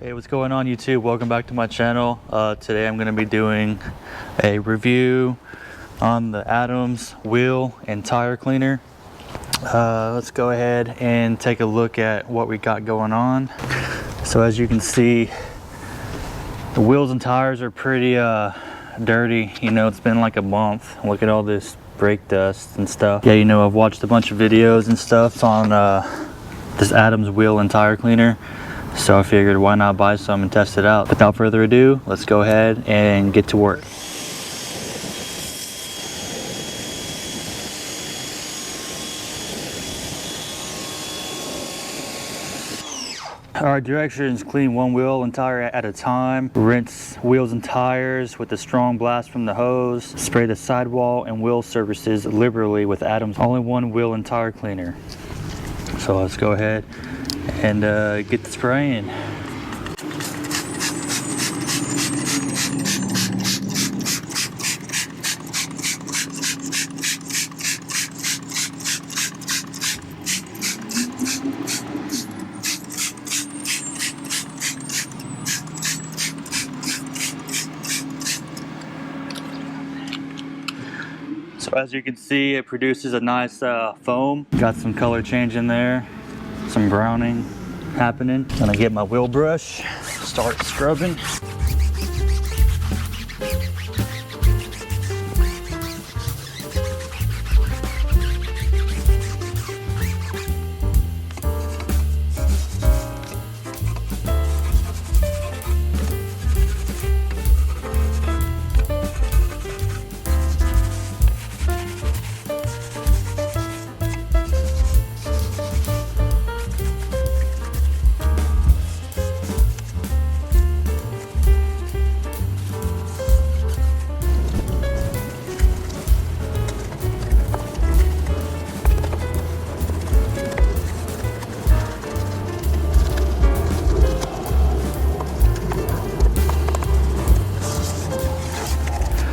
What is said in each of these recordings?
Hey, what's going on YouTube? Welcome back to my channel. Today I'm going to be doing a review on the Adams wheel and tire cleaner. Let's go ahead and take a look at what we got going on. So as you can see, the wheels and tires are pretty dirty. You know, it's been like a month. Look at all this brake dust and stuff. Yeah, you know, I've watched a bunch of videos and stuff on this Adams wheel and tire cleaner. So I figured why not buy some and test it out. Without further ado, let's go ahead and get to work. Our directions: clean one wheel and tire at a time. Rinse wheels and tires with a strong blast from the hose. Spray the sidewall and wheel surfaces liberally with Adams all-in-one wheel and tire cleaner. So let's go ahead and get the spraying. So as you can see, it produces a nice foam. Got some color change in there, some browning happening. Gonna get my wheel brush, start scrubbing.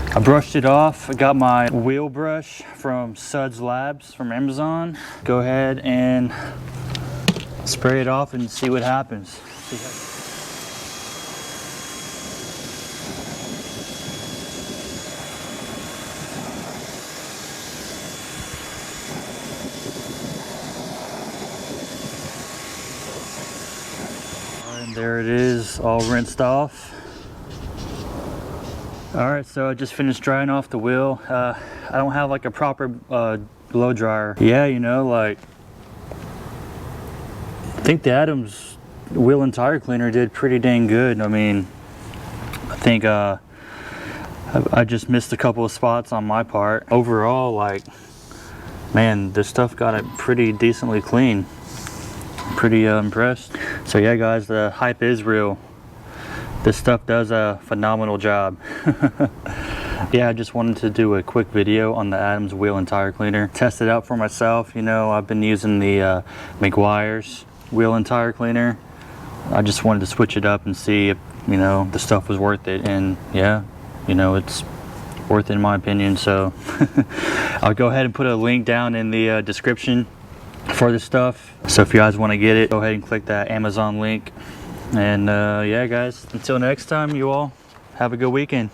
I brushed it off. I got my wheel brush from Suds Labs from Amazon. Go ahead and spray it off and see what happens. And there it is, all rinsed off. Alright, so I just finished drying off the wheel. I don't have like a proper blow dryer. Yeah, you know, like, I think the Adams wheel and tire cleaner did pretty dang good. I mean, I think I just missed a couple of spots on my part. Overall, like, man, this stuff got it pretty decently clean. I'm pretty impressed. So yeah guys, the hype is real. This stuff does a phenomenal job. Yeah, I just wanted to do a quick video on the Adams wheel and tire cleaner. Test it out for myself. You know, I've been using the Meguiar's wheel and tire cleaner. I just wanted to switch it up and see if, you know, the stuff was worth it. And yeah, you know, it's worth it in my opinion. So I'll go ahead and put a link down in the description for this stuff. So if you guys want to get it, go ahead and click that Amazon link. And yeah guys, until next time, you all have a good weekend.